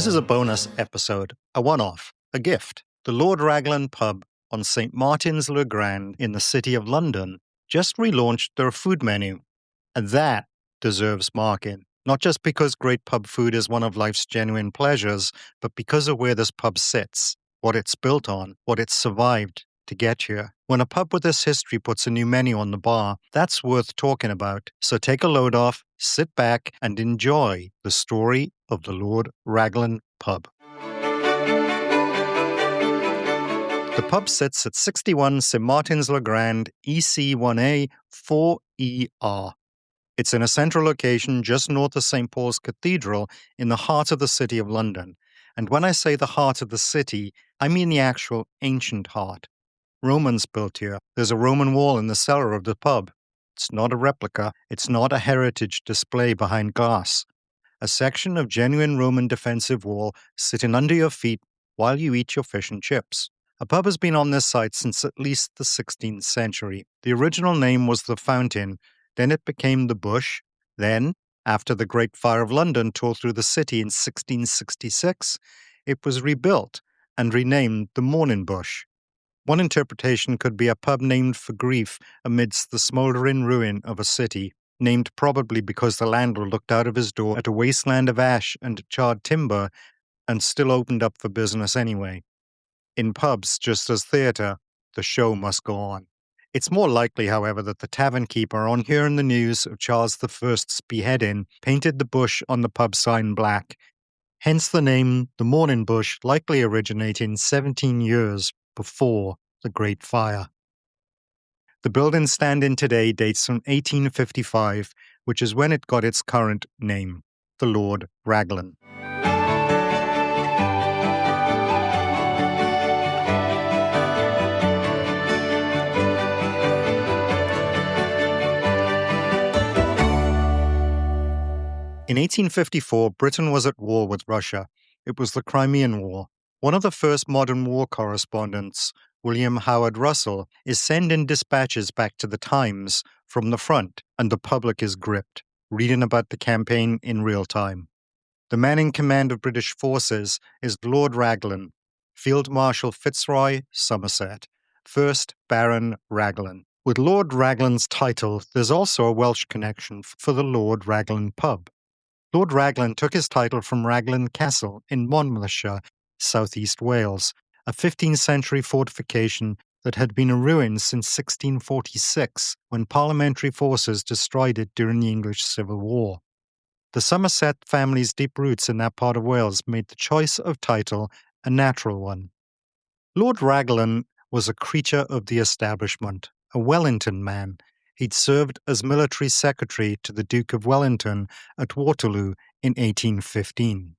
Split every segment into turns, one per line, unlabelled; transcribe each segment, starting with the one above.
This is a bonus episode, a one-off, a gift. The Lord Raglan pub on St. Martin's Le Grand in the City of London just relaunched their food menu. And that deserves marking. Not just because great pub food is one of life's genuine pleasures, but because of where this pub sits, what it's built on, what it's survived to get here. When a pub with this history puts a new menu on the bar, that's worth talking about. So take a load off, sit back, and enjoy the story of the Lord Raglan pub. The pub sits at 61 St. Martin's Le Grand, EC1A 4ER. It's in a central location just north of St. Paul's Cathedral in the heart of the City of London. And when I say the heart of the city, I mean the actual ancient heart. Romans built here. There's a Roman wall in the cellar of the pub. It's not a replica. It's not a heritage display behind glass. A section of genuine Roman defensive wall sitting under your feet while you eat your fish and chips. A pub has been on this site since at least the 16th century. The original name was the Fountain, then it became the Bush. Then, after the Great Fire of London tore through the city in 1666, it was rebuilt and renamed the Morning Bush. One interpretation could be a pub named for grief amidst the smouldering ruin of a city, named probably because the landlord looked out of his door at a wasteland of ash and charred timber and still opened up for business anyway. In pubs, just as theatre, the show must go on. It's more likely, however, that the tavern keeper, on hearing the news of Charles I's beheading, painted the bush on the pub sign black. Hence the name, the Morning Bush, likely originating 17 years before the Great Fire. The building standing today dates from 1855, which is when it got its current name, the Lord Raglan. In 1854, Britain was at war with Russia. It was the Crimean War. One of the first modern war correspondents, William Howard Russell, is sending dispatches back to the Times from the front, and the public is gripped, reading about the campaign in real time. The man in command of British forces is Lord Raglan, Field Marshal Fitzroy, Somerset, 1st Baron Raglan. With Lord Raglan's title, there's also a Welsh connection for the Lord Raglan pub. Lord Raglan took his title from Raglan Castle in Monmouthshire, southeast Wales, a 15th century fortification that had been a ruin since 1646, when parliamentary forces destroyed it during the English Civil War. The Somerset family's deep roots in that part of Wales made the choice of title a natural one. Lord Raglan was a creature of the establishment, a Wellington man. He'd served as military secretary to the Duke of Wellington at Waterloo in 1815.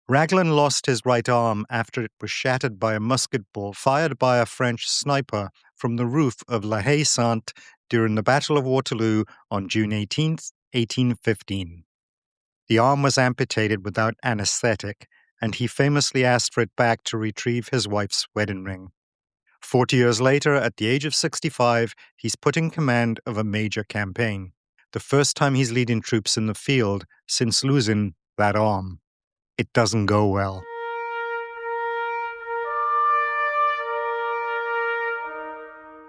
Raglan lost his right arm after it was shattered by a musket ball fired by a French sniper from the roof of La Haye Sainte during the Battle of Waterloo on June 18, 1815. The arm was amputated without anesthetic, and he famously asked for it back to retrieve his wife's wedding ring. 40 years later, at the age of 65, he's put in command of a major campaign, the first time he's leading troops in the field since losing that arm. It doesn't go well.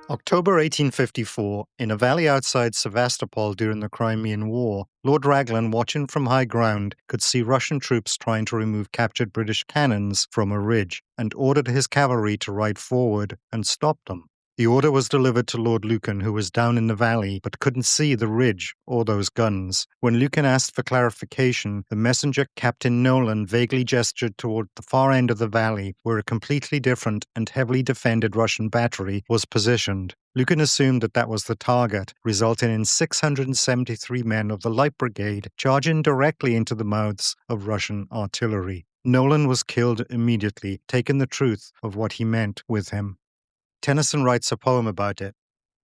October 1854, in a valley outside Sevastopol during the Crimean War, Lord Raglan, watching from high ground, could see Russian troops trying to remove captured British cannons from a ridge, and ordered his cavalry to ride forward and stop them. The order was delivered to Lord Lucan, who was down in the valley but couldn't see the ridge or those guns. When Lucan asked for clarification, the messenger, Captain Nolan, vaguely gestured toward the far end of the valley, where a completely different and heavily defended Russian battery was positioned. Lucan assumed that was the target, resulting in 673 men of the Light Brigade charging directly into the mouths of Russian artillery. Nolan was killed immediately, taking the truth of what he meant with him. Tennyson writes a poem about it.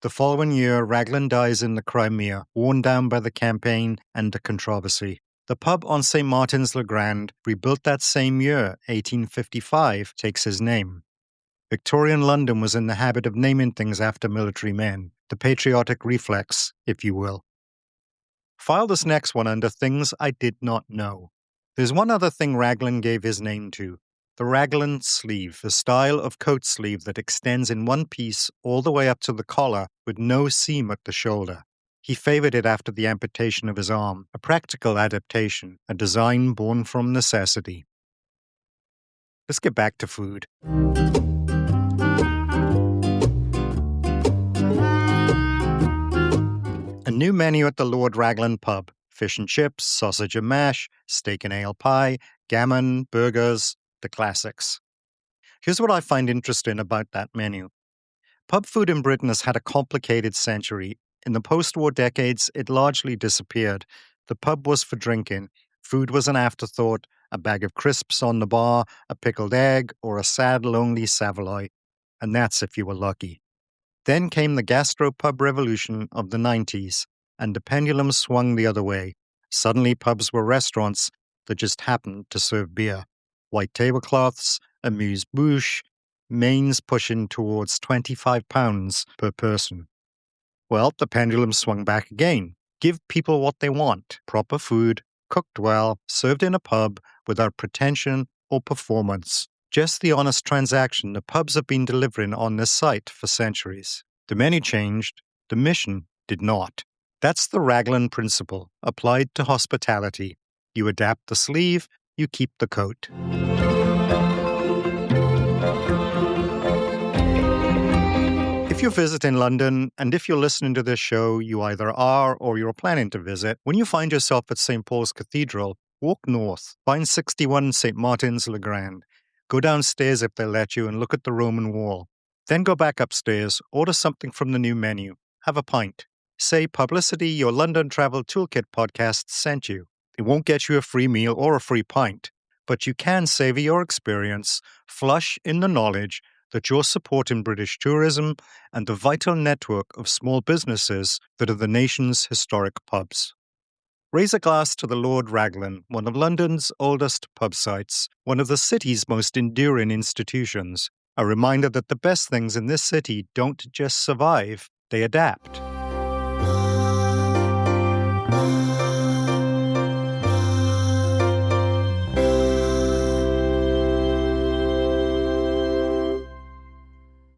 The following year, Raglan dies in the Crimea, worn down by the campaign and the controversy. The pub on St. Martin's Le Grand, rebuilt that same year, 1855, takes his name. Victorian London was in the habit of naming things after military men, the patriotic reflex, if you will. File this next one under Things I Did Not Know. There's one other thing Raglan gave his name to: the Raglan sleeve, a style of coat sleeve that extends in one piece all the way up to the collar with no seam at the shoulder. He favored it after the amputation of his arm, a practical adaptation, a design born from necessity. Let's get back to food. A new menu at the Lord Raglan pub: fish and chips, sausage and mash, steak and ale pie, gammon, burgers, the classics. Here's what I find interesting about that menu. Pub food in Britain has had a complicated century. In the post-war decades, it largely disappeared. The pub was for drinking. Food was an afterthought: a bag of crisps on the bar, a pickled egg, or a sad, lonely saveloy. And that's if you were lucky. Then came the gastropub revolution of the 90s, and the pendulum swung the other way. Suddenly, pubs were restaurants that just happened to serve beer. White tablecloths, amuse-bouche, mains pushing towards £25 per person. Well, the pendulum swung back again. Give people what they want: proper food, cooked well, served in a pub, without pretension or performance. Just the honest transaction the pubs have been delivering on this site for centuries. The menu changed, the mission did not. That's the Raglan principle, applied to hospitality. You adapt the sleeve, you keep the coat. If you're visiting London, and if you're listening to this show, you either are or you're planning to visit, when you find yourself at St. Paul's Cathedral, walk north, find 61 St. Martin's Le Grand. Go downstairs if they'll let you and look at the Roman wall. Then go back upstairs, order something from the new menu, have a pint. Say Publicity, your London Travel Toolkit podcast, sent you. It won't get you a free meal or a free pint, but you can savor your experience, flush in the knowledge that you're supporting British tourism and the vital network of small businesses that are the nation's historic pubs. Raise a glass to the Lord Raglan, one of London's oldest pub sites, one of the city's most enduring institutions. A reminder that the best things in this city don't just survive, they adapt.